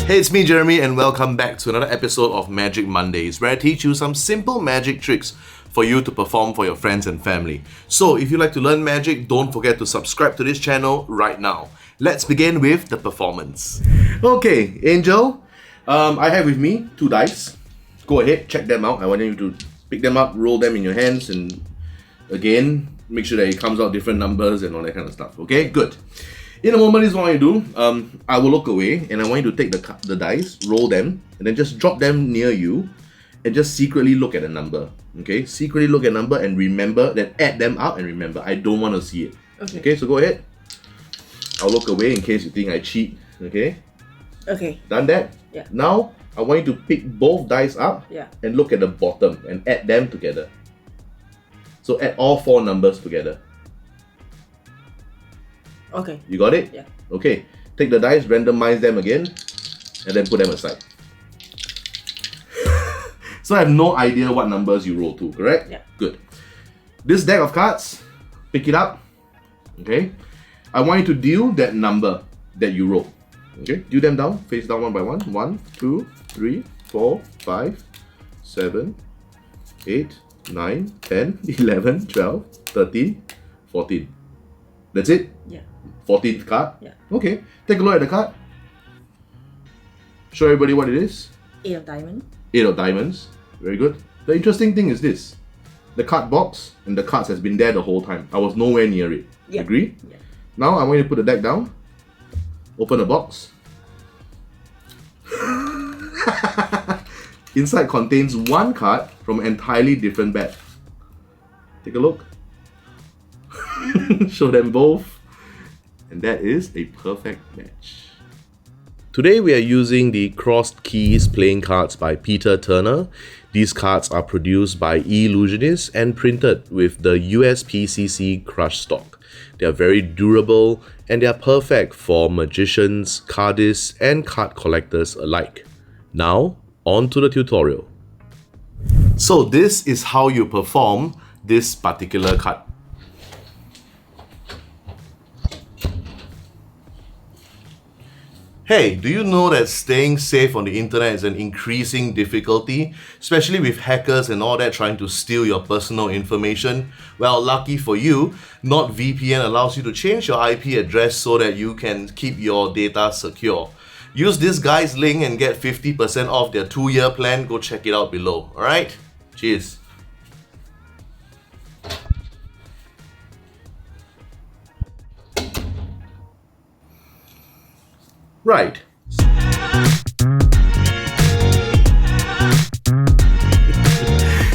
Hey, it's me, Jeremy, and welcome back to another episode of Magic Mondays, where I teach you some simple magic tricks for you to perform for your friends and family. So, if you like to learn magic, don't forget to subscribe to this channel right now. Let's begin with the performance. Okay, Angel, I have with me 2 dice. Go ahead, check them out. I want you to pick them up, roll them in your hands, and again, make sure that it comes out different numbers and all that kind of stuff. Okay, good. In a moment, this is what I do. I will look away and I want you to take the dice, roll them, and then just drop them near you and just secretly look at a number. Okay, secretly look at a number and remember, then add them up and remember. I don't want to see it. Okay, so go ahead. I'll look away in case you think I cheat. Okay? Okay. Done that? Yeah. Now, I want you to pick both dice up and look at the bottom and add them together. So add all 4 numbers together. Okay. You got it? Yeah. Okay. Take the dice, randomize them again, and then put them aside. So I have no idea what numbers you roll to, correct? Yeah. Good. This deck of cards, pick it up. Okay. I want you to deal that number that you roll. Okay. Deal them down, face down one by one. 1, 2, 3, 4, 5, 7, 8, 9, 10, 11, 12, 13, 14. That's it? Yeah. 14th card? Yeah. Okay, take a look at the card. Show everybody what it is. 8 of diamond. 8 of diamonds. Very good. The interesting thing is this. The card box and the cards has been there the whole time. I was nowhere near it. Yeah. Agree? Yeah. Now I want you to put the deck down. Open the box. Inside contains 1 card from an entirely different bag. Take a look. Show them both. And that is a perfect match. Today we are using the Crossed Keys playing cards by Peter Turner. These cards are produced by Illusionist and printed with the USPCC crush stock. They are very durable and they are perfect for magicians, cardists and card collectors alike. Now, on to the tutorial. So this is how you perform this particular card. Hey, do you know that staying safe on the internet is an increasing difficulty, especially with hackers and all that trying to steal your personal information? Well, lucky for you, NordVPN allows you to change your IP address so that you can keep your data secure. Use this guy's link and get 50% off their 2-year plan. Go check it out below. Alright? Cheers. Right.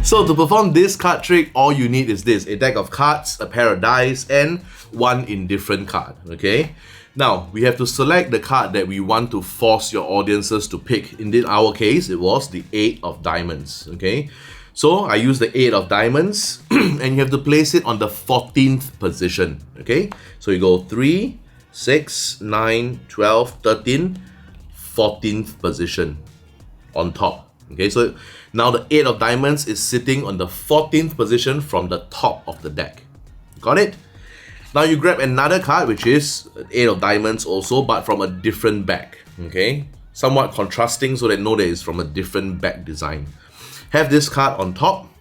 So to perform this card trick, all you need is this: a deck of cards, a pair of dice, and 1 indifferent card. Okay? Now, we have to select the card that we want to force your audiences to pick. In our case, it was the 8 of diamonds. Okay? So I use the 8 of diamonds, and you have to place it on the 14th position. Okay? So you go 3, 6, 9, 12, 13, 14th position on top. Okay, so now the 8 of diamonds is sitting on the 14th position from the top of the deck. Got it? Now you grab another card, which is 8 of diamonds also, but from a different back. Okay, somewhat contrasting so that know that it's from a different back design. Have this card on top,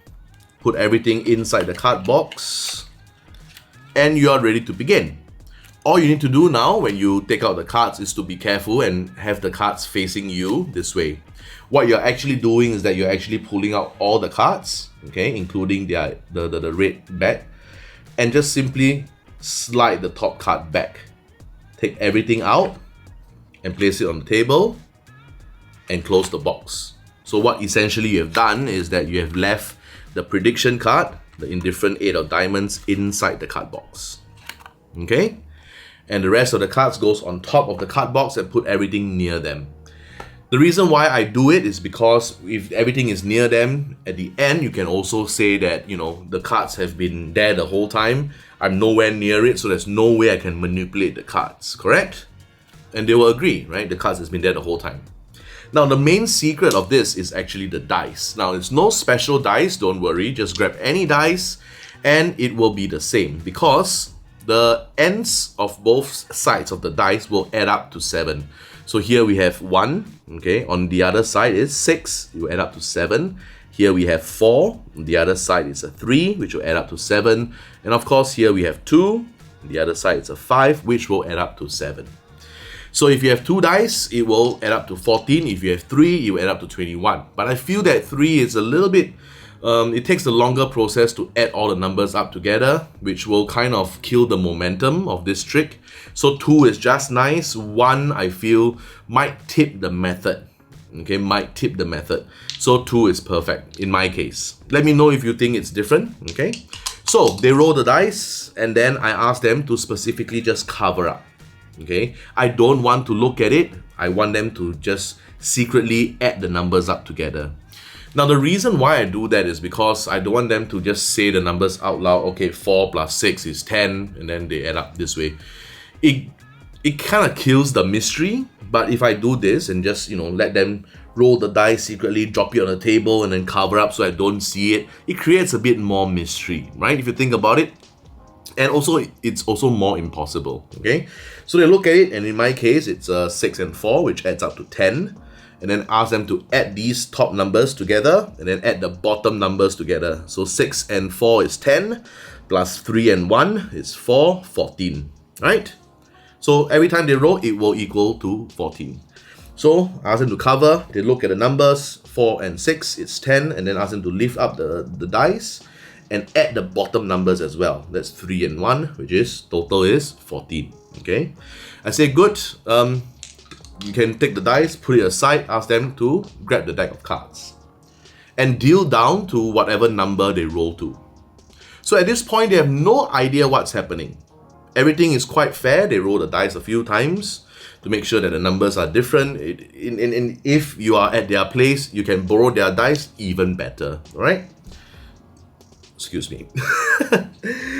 put everything inside the card box, and you are ready to begin. All you need to do now when you take out the cards is to be careful and have the cards facing you this way. What you're actually doing is that you're actually pulling out all the cards, okay, including the red back, and just simply slide the top card back. Take everything out and place it on the table and close the box. So what essentially you have done is that you have left the prediction card, the indifferent 8 of diamonds, inside the card box. Okay? And the rest of the cards goes on top of the card box and put everything near them. The reason why I do it is because if everything is near them, at the end you can also say that, you know, the cards have been there the whole time. I'm nowhere near it, so there's no way I can manipulate the cards, correct? And they will agree, right? The cards has been there the whole time. Now the main secret of this is actually the dice. Now it's no special dice, don't worry, just grab any dice and it will be the same because the ends of both sides of the dice will add up to 7. So here we have 1, okay? On the other side is 6, it will add up to 7. Here we have 4, on the other side is a 3, which will add up to 7. And of course, here we have 2, on the other side is a 5, which will add up to 7. So if you have 2 dice, it will add up to 14. If you have 3, it will add up to 21. But I feel that 3 is a little bit, it takes a longer process to add all the numbers up together, which will kind of kill the momentum of this trick. So 2 is just nice. 1, I feel, might tip the method. Okay, might tip the method. So 2 is perfect in my case. Let me know if you think it's different, okay? So they roll the dice, and then I ask them to specifically just cover up. Okay, I don't want to look at it. I want them to just secretly add the numbers up together. Now, the reason why I do that is because I don't want them to just say the numbers out loud. Okay, 4 plus 6 is 10, and then they add up this way. It kind of kills the mystery. But if I do this and just, let them roll the dice secretly, drop it on the table, and then cover up so I don't see it, it creates a bit more mystery, right? If you think about it. And also, it's also more impossible, okay? So they look at it, and in my case, it's 6 and 4, which adds up to 10. And then ask them to add these top numbers together, and then add the bottom numbers together. So 6 and 4 is 10, plus 3 and 1 is 4, 14, right? So every time they roll, it will equal to 14. So ask them to cover, they look at the numbers, 4 and 6, it's 10, and then ask them to lift up the dice, and add the bottom numbers as well. That's 3 and 1, which is total is 14. Okay, I say good. You can take the dice, put it aside, ask them to grab the deck of cards and deal down to whatever number they roll to. So at this point, they have no idea what's happening. Everything is quite fair. They roll the dice a few times to make sure that the numbers are different. If you are at their place, you can borrow their dice, even better, right? Excuse me.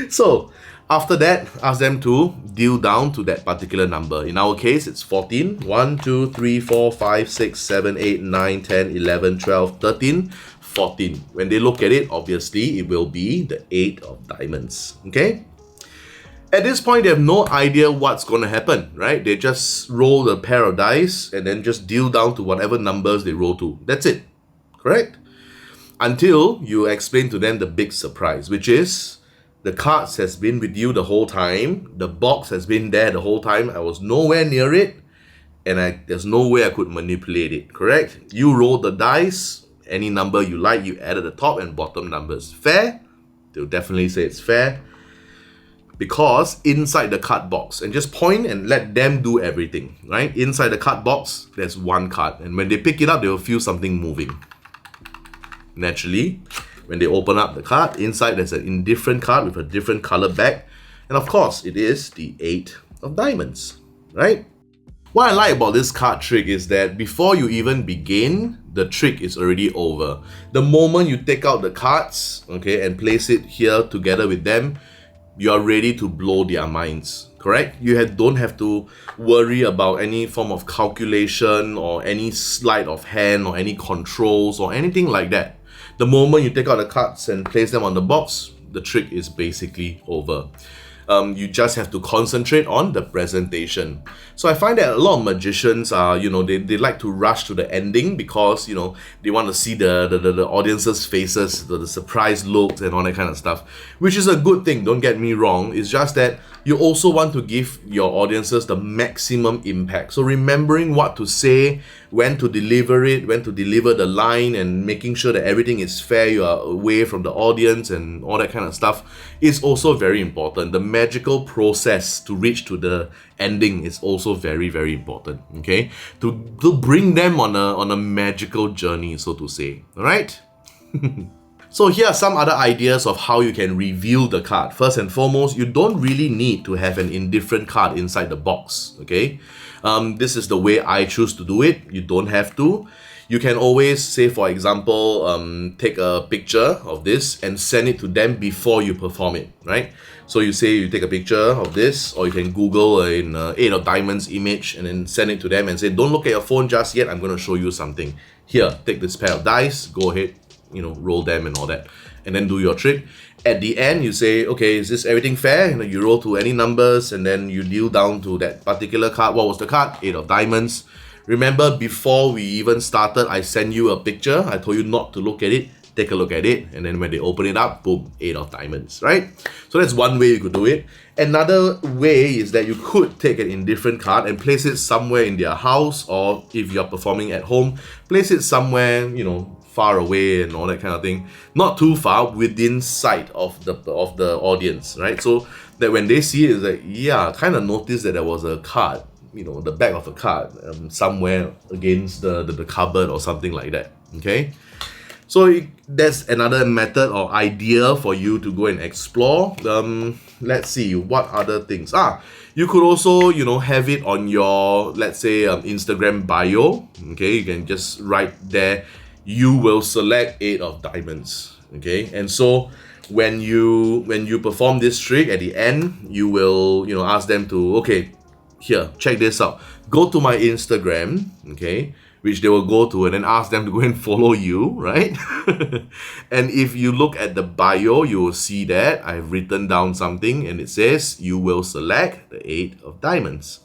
So after that, ask them to deal down to that particular number. In our case, it's 14. 1, 2, 3, 4, 5, 6, 7, 8, 9, 10, 11, 12, 13, 14. When they look at it, obviously, it will be the 8 of diamonds. Okay? At this point, they have no idea what's going to happen, right? They just roll a pair of dice and then just deal down to whatever numbers they roll to. That's it. Correct? Until you explain to them the big surprise, which is the cards has been with you the whole time. The box has been there the whole time. I was nowhere near it, and there's no way I could manipulate it, correct? You roll the dice, any number you like, you add at the top and bottom numbers. Fair? They'll definitely say it's fair. Because inside the card box, and just point and let them do everything, right? Inside the card box, there's one card. And when they pick it up, they will feel something moving. Naturally, when they open up the card, inside there's an indifferent card with a different color back. And of course, it is the 8 of diamonds, right? What I like about this card trick is that before you even begin, the trick is already over. The moment you take out the cards, okay, and place it here together with them, you are ready to blow their minds, correct? You don't have to worry about any form of calculation or any sleight of hand or any controls or anything like that. The moment you take out the cards and place them on the box, the trick is basically over. You just have to concentrate on the presentation. So I find that a lot of magicians are, they like to rush to the ending because, they want to see the audience's faces, the surprise looks and all that kind of stuff, which is a good thing, don't get me wrong. It's just that you also want to give your audiences the maximum impact. So remembering what to say, when to deliver it, when to deliver the line, and making sure that everything is fair, you are away from the audience and all that kind of stuff is also very important. The magical process to reach to the ending is also very, very important, okay? To bring them on a magical journey, so to say, all right? So here are some other ideas of how you can reveal the card. First and foremost, you don't really need to have an indifferent card inside the box, okay? This is the way I choose to do it. You don't have to. You can always say, for example, take a picture of this and send it to them before you perform it, right? So you say you take a picture of this, or you can Google an 8 of diamonds image and then send it to them and say, don't look at your phone just yet, I'm going to show you something. Here, take this pair of dice, go ahead, roll them and all that, and then do your trick. At the end, you say, okay, is this everything fair? You roll to any numbers and then you deal down to that particular card. What was the card? 8 of diamonds. Remember, before we even started, I sent you a picture. I told you not to look at it. Take a look at it, and then when they open it up, boom, 8 of diamonds, right? So that's one way you could do it. Another way is that you could take an indifferent card and place it somewhere in their house, or if you're performing at home, place it somewhere, you know, far away and all that kind of thing. Not too far, within sight of the audience, right? So that when they see it, it's like, yeah, kind of notice that there was a card, you know, the back of a card somewhere against the cupboard or something like that, okay? So that's another method or idea for you to go and explore. Let's see, what other things? You could also, you know, have it on your, let's say, Instagram bio. Okay, you can just write there, you will select 8 of diamonds. Okay, and so when you perform this trick at the end, you will, you know, ask them to, okay, here, check this out. Go to my Instagram, okay, which they will go to, and then ask them to go and follow you, right? And if you look at the bio, you will see that I've written down something and it says you will select the 8 of diamonds.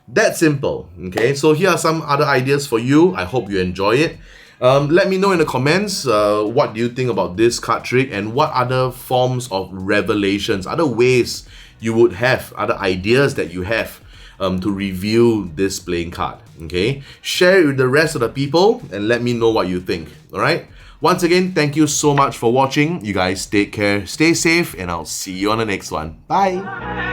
That simple, okay? So here are some other ideas for you. I hope you enjoy it. Let me know in the comments what do you think about this card trick, and what other forms of revelations, other ways you would have, other ideas that you have to review this playing card, okay? Share it with the rest of the people and let me know what you think, alright? Once again, thank you so much for watching. You guys take care, stay safe, and I'll see you on the next one. Bye!